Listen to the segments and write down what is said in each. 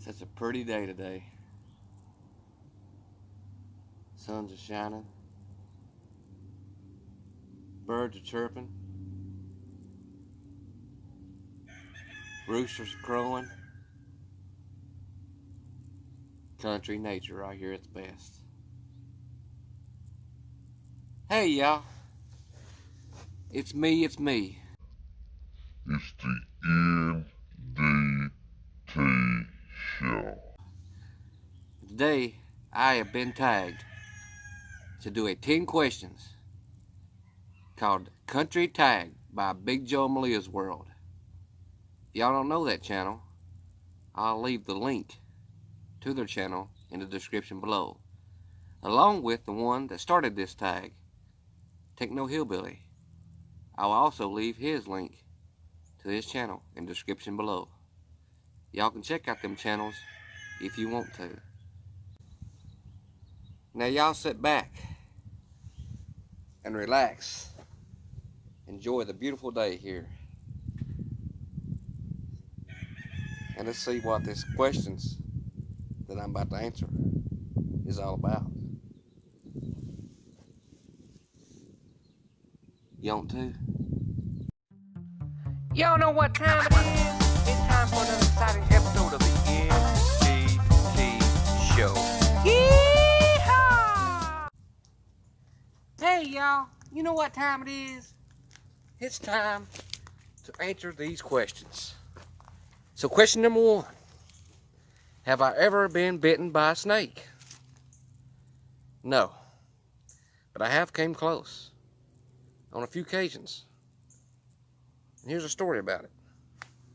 It's a pretty day today. Sun's are shining. Birds are chirping. Roosters are crowing. Country nature right here at its best. Hey y'all. It's me. It's the N.D.T show. Today I have been tagged to do a 10 questions called Country Tag by Big Joe and Malia's World. If y'all don't know that channel, I'll leave the link to their channel in the description below, along with the one that started this tag, Techno Hillbilly. I'll also leave his link to his channel in the description below. Y'all can check out them channels if you want to. Now y'all sit back and relax. Enjoy the beautiful day here. And let's see what this questions that I'm about to answer is all about. Yount too? Y'all know what time it is? It's time for another exciting episode of the N.D.T show. Yeehaw! Hey y'all, you know what time it is? It's time to answer these questions. So question number 1. Have I ever been bitten by a snake? No. But I have came close on a few occasions. And here's a story about it.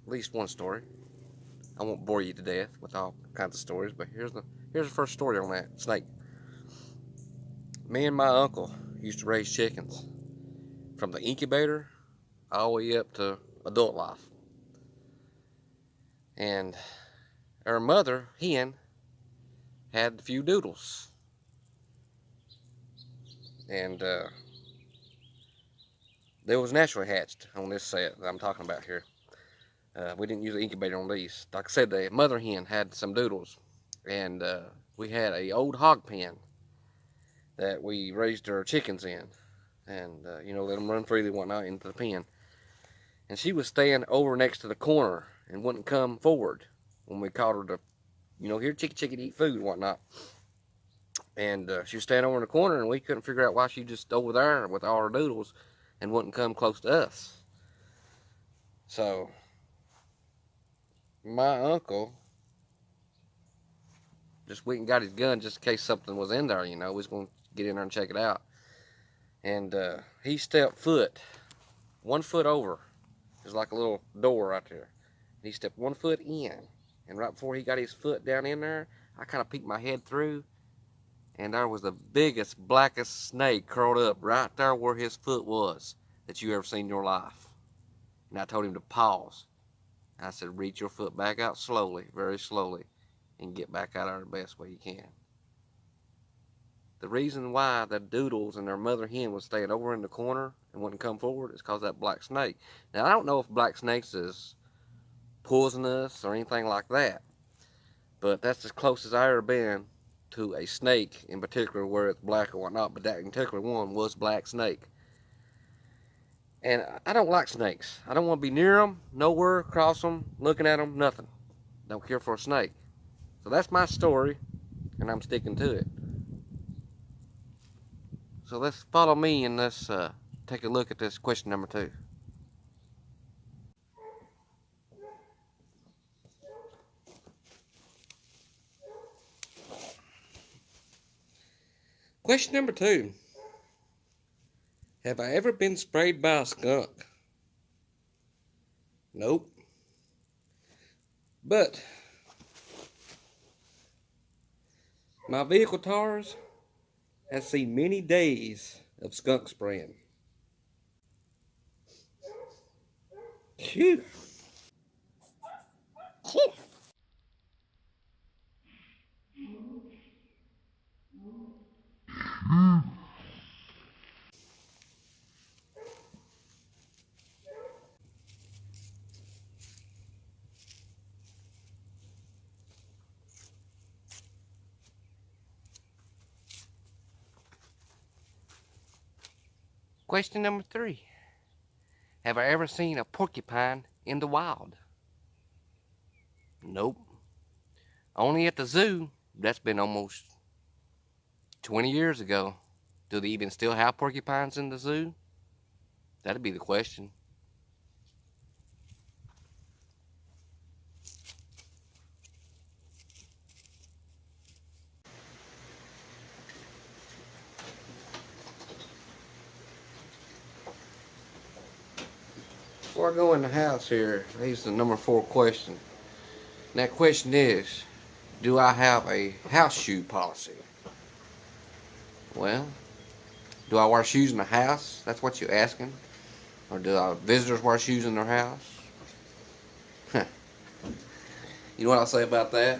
At least one story. I won't bore you to death with all kinds of stories, but here's the first story on that snake. Me and my uncle used to raise chickens from the incubator all the way up to adult life. And our mother hen had a few doodles. And they was naturally hatched on this set that I'm talking about here. We didn't use an incubator on these. Like I said, the mother hen had some doodles. And we had a old hog pen that we raised our chickens in. And, let them run freely and whatnot into the pen. And she was staying over next to the corner and wouldn't come forward when we called her to, here, chicken, eat food and whatnot. And she was standing over in the corner, and we couldn't figure out why she just over there with all her doodles and wouldn't come close to us. So my uncle just went and got his gun just in case something was in there, we was going to get in there and check it out. And he stepped 1 foot over. There's like a little door right there. And he stepped 1 foot in. And right before he got his foot down in there, I kind of peeked my head through. And there was the biggest, blackest snake curled up right there where his foot was that you ever seen in your life. And I told him to pause. I said, reach your foot back out slowly, very slowly, and get back out there the best way you can. The reason why the doodles and their mother hen was staying over in the corner and wouldn't come forward is because of that black snake. Now, I don't know if black snakes is poisonous or anything like that, but that's as close as I ever been to a snake in particular where it's black or whatnot, but that particular one was black snake. And I don't like snakes. I don't want to be near them, nowhere, cross them, looking at them, nothing. Don't care for a snake. So that's my story, and I'm sticking to it. So let's follow me and let's take a look at this question number 2. Question number 2. Have I ever been sprayed by a skunk? Nope. But my vehicle tires has seen many days of skunk spraying. Phew. Question number 3. Have I ever seen a porcupine in the wild? Nope. Only at the zoo. That's been almost 20 years ago. Do they even still have porcupines in the zoo? That'd be the question. Before I go in the house here, here's the number 4 question. And that question is, do I have a house shoe policy? Well, do I wear shoes in the house? That's what you're asking? Or do visitors wear shoes in their house? You know what I'll say about that?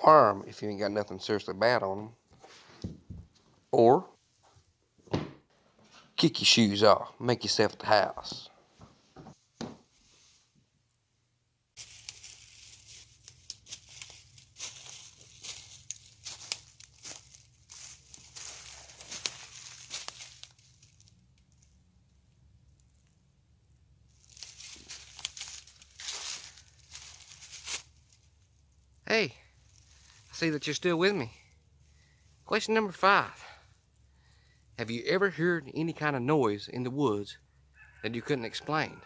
Wear 'em if you ain't got nothing seriously bad on them. Or kick your shoes off. Make yourself at the house. Hey, I see that you're still with me. Question number 5. Have you ever heard any kind of noise in the woods that you couldn't explain?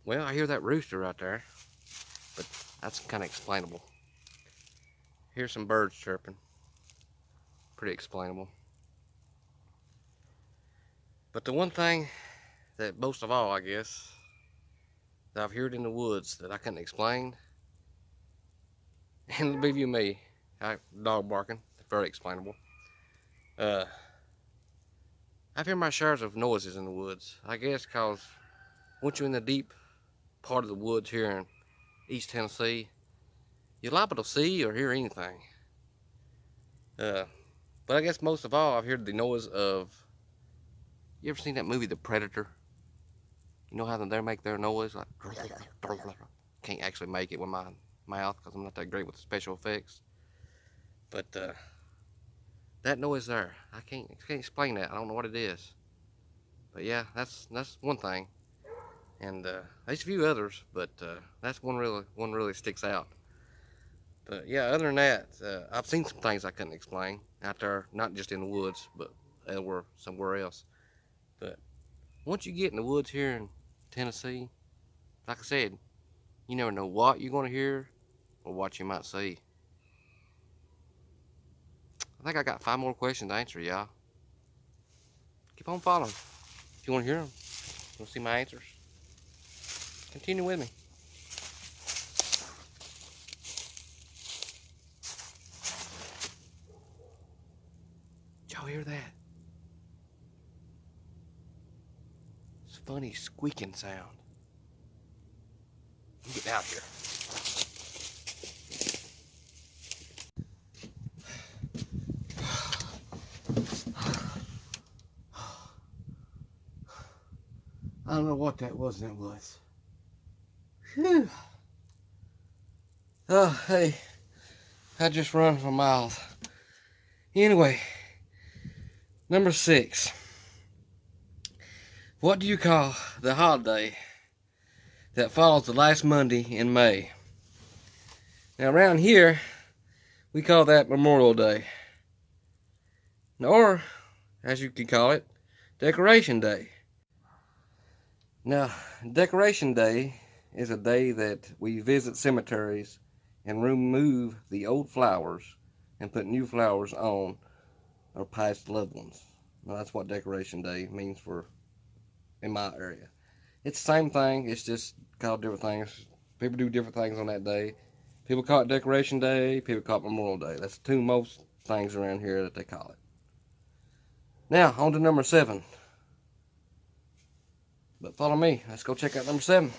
Well, I hear that rooster right there, but that's kind of explainable. Here's some birds chirping. Pretty explainable. But the one thing that most of all, I guess, that I've heard in the woods that I couldn't explain, and believe you me, dog barking, very explainable. I've heard my shares of noises in the woods. I guess because once you're in the deep part of the woods here in East Tennessee, you're liable to see or hear anything. But I guess most of all, I've heard the noise of. You ever seen that movie, The Predator? You know how they make their noise? Like, can't actually make it with my mouth because I'm not that great with special effects. But that noise there, I can't explain that. I don't know what it is. But yeah, that's one thing. And there's a few others, but that's one really sticks out. But yeah, other than that, I've seen some things I couldn't explain out there, not just in the woods, but they were somewhere else. But once you get in the woods here in Tennessee, like I said, you never know what you're going to hear or what you might see. I think I got 5 more questions to answer, y'all. Keep on following. If you want to hear them, you want to see my answers, continue with me. Did y'all hear that? It's a funny squeaking sound. I'm getting out of here. I don't know what that was. Whew. Oh, hey, I just run for miles. Anyway, number 6. What do you call the holiday that follows the last Monday in May? Now, around here, we call that Memorial Day. Or, as you could call it, Decoration Day. Now, Decoration Day is a day that we visit cemeteries and remove the old flowers and put new flowers on our past loved ones. Now, that's what Decoration Day means in my area. It's the same thing, it's just called different things. People do different things on that day. People call it Decoration Day, people call it Memorial Day. That's the 2 most things around here that they call it. Now, on to number 7. But follow me, let's go check out number 7.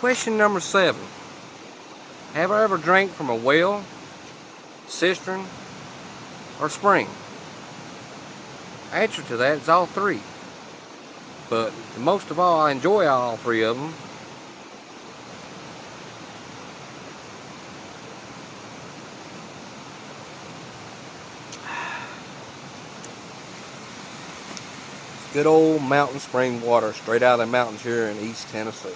Question number 7. Have I ever drank from a well, cistern, or spring? Answer to that is all 3. But most of all, I enjoy all 3 of them. Good old mountain spring water straight out of the mountains here in East Tennessee.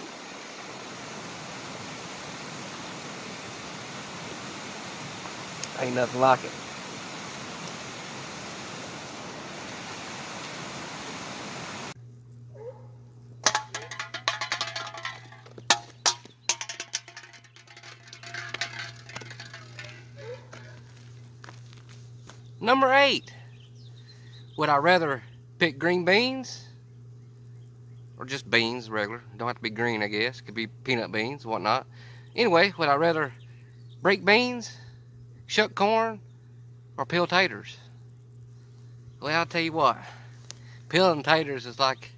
Ain't nothing like it. Number 8. Would I rather pick green beans or just beans, regular? Don't have to be green, I guess. Could be peanut beans, whatnot. Anyway, would I rather break beans, shuck corn, or peel taters? Well, I'll tell you what. Peeling taters is like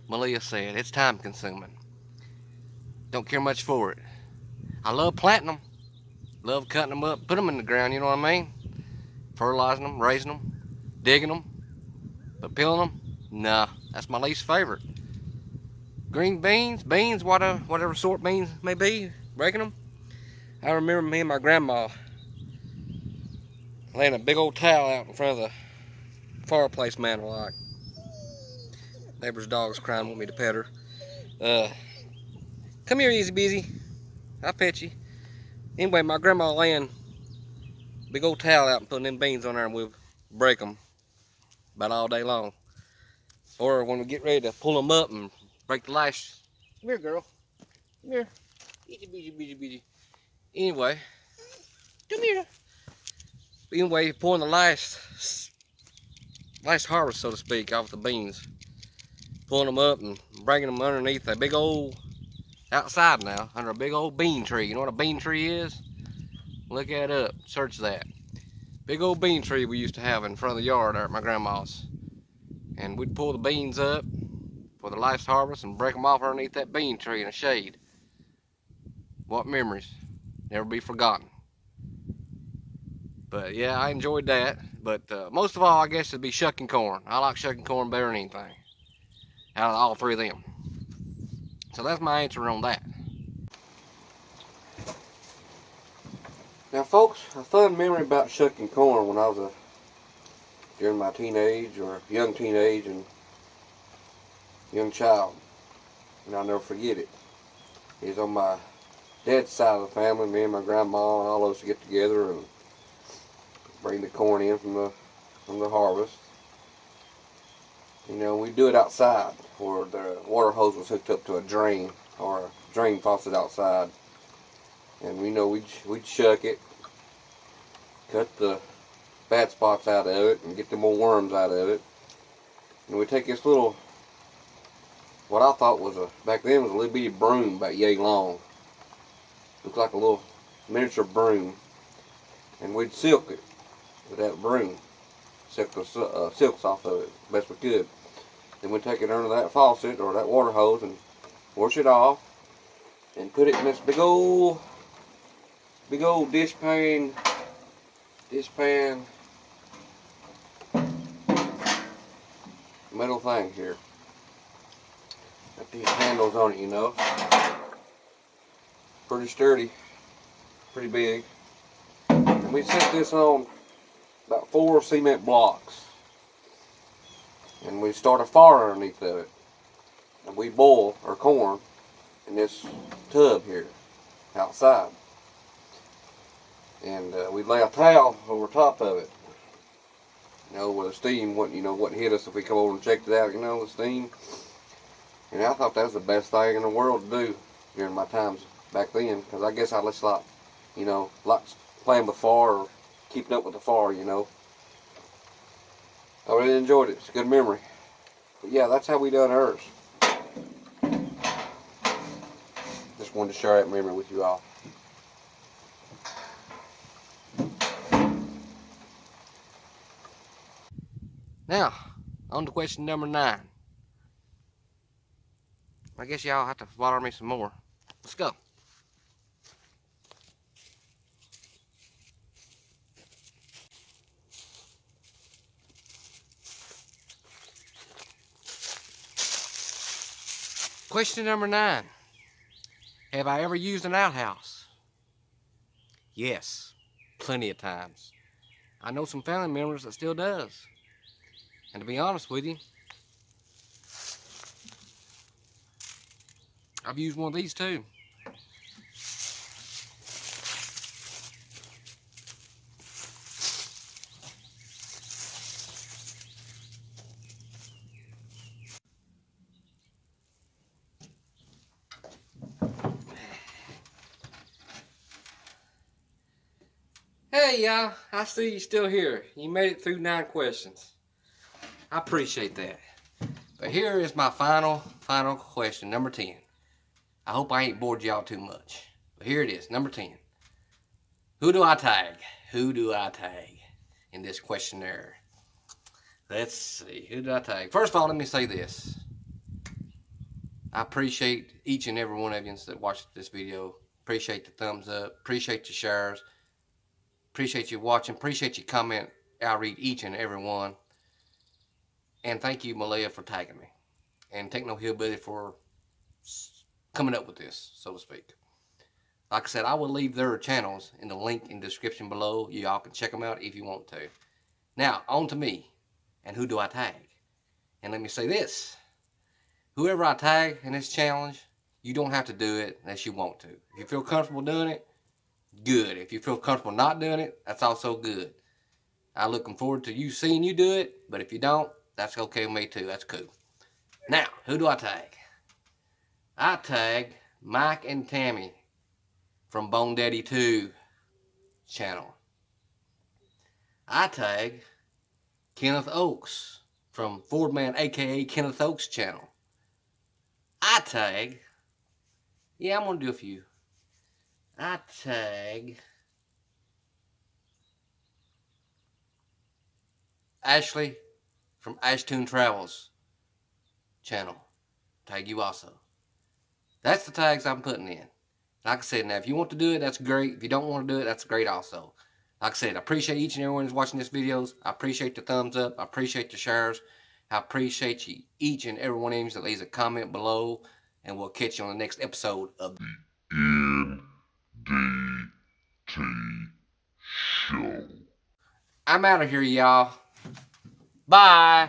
Malia said. It's time consuming. Don't care much for it. I love planting them. Love cutting them up, put them in the ground, you know what I mean? Fertilizing them, raising them, digging them. But peeling them, nah, that's my least favorite. Green beans, whatever sort beans may be, breaking them. I remember me and my grandma laying a big old towel out in front of the fireplace mantel, like neighbor's dog's crying, want me to pet her. Come here, easy beezy. I'll pet you. Anyway, my grandma laying big old towel out and putting them beans on there, and we'll break them about all day long. Or when we get ready to pull them up and break the lash. Come here, girl. Come here. Easy beezy, beezy, beezy. Anyway, come here. Anyway, pulling the last harvest, so to speak, off the beans. Pulling them up and bringing them underneath a big old, outside now, under a big old bean tree. You know what a bean tree is? Look that up, search that. Big old bean tree we used to have in front of the yard there at my grandma's. And we'd pull the beans up for the last harvest and break them off underneath that bean tree in the shade. What memories, never be forgotten. But yeah, I enjoyed that. But most of all, I guess it'd be shucking corn. I like shucking corn better than anything out of all 3 of them. So that's my answer on that. Now folks, a fun memory about shucking corn when I was during my teenage or young teenage and young child, and I'll never forget it, is on my dad's side of the family. Me and my grandma and all of us get together and bring the corn in from the harvest. You know, we do it outside where the water hose was hooked up to a drain or a drain faucet outside. And we know we'd shuck it, cut the bad spots out of it, and get the more worms out of it. And we take this little, what I thought was back then was a little bitty broom about yay long. Looked like a little miniature broom. And we'd silk it with that broom. Silk the silks off of it best we could. Then we'd take it under that faucet or that water hose and wash it off and put it in this big old dishpan metal thing here. Got these handles on it, you know. Pretty sturdy, pretty big. And we set this on about 4 cement blocks. And we start a fire underneath of it. And we boil our corn in this tub here outside. And we lay a towel over top of it. You know, where the steam wouldn't hit us if we come over and checked it out, you know, the steam. And I thought that was the best thing in the world to do during my times back then, because I guess I just like playing with fire or keeping up with the fire, you know. I really enjoyed it. It's a good memory. But yeah, that's how we done ours. Just wanted to share that memory with you all. Now, on to question number 9. I guess y'all have to bother me some more. Let's go. Question number 9. Have I ever used an outhouse? Yes, plenty of times. I know some family members that still does. And to be honest with you, I've used one of these too. Hey y'all, I see you still here. You made it through 9 questions. I appreciate that. But here is my final question, number 10. I hope I ain't bored y'all too much. But here it is, number 10. Who do I tag? Who do I tag in this questionnaire? Let's see, who do I tag? First of all, let me say this. I appreciate each and every one of you that watched this video. Appreciate the thumbs up. Appreciate the shares. Appreciate you watching. Appreciate you comment. I read each and every one. And thank you, Malia, for tagging me. And Techno Hillbilly for coming up with this, so to speak. Like I said, I will leave their channels in the link in the description below. Y'all can check them out if you want to. Now, on to me. And who do I tag? And let me say this. Whoever I tag in this challenge, you don't have to do it unless you want to. If you feel comfortable doing it, good. If you feel comfortable not doing it, that's also good. I'm looking forward to you seeing you do it, but if you don't, that's okay with me too. That's cool. Now, who do I tag? I tag Mike and Tammy from N.D.T 2 channel. I tag Kenneth Oaks from Fordman, aka Kenneth Oaks channel. I tag, yeah, I'm gonna do a few. I tag Ashley from Ashtoon Travels channel. Tag you also. That's the tags I'm putting in. Like I said, now if you want to do it, that's great. If you don't want to do it, that's great also. Like I said, I appreciate each and everyone who's watching this videos. I appreciate the thumbs up. I appreciate the shares. I appreciate you, each and every one of you that leaves a comment below. And we'll catch you on the next episode of N.D.T. Show. I'm out of here, y'all. Bye.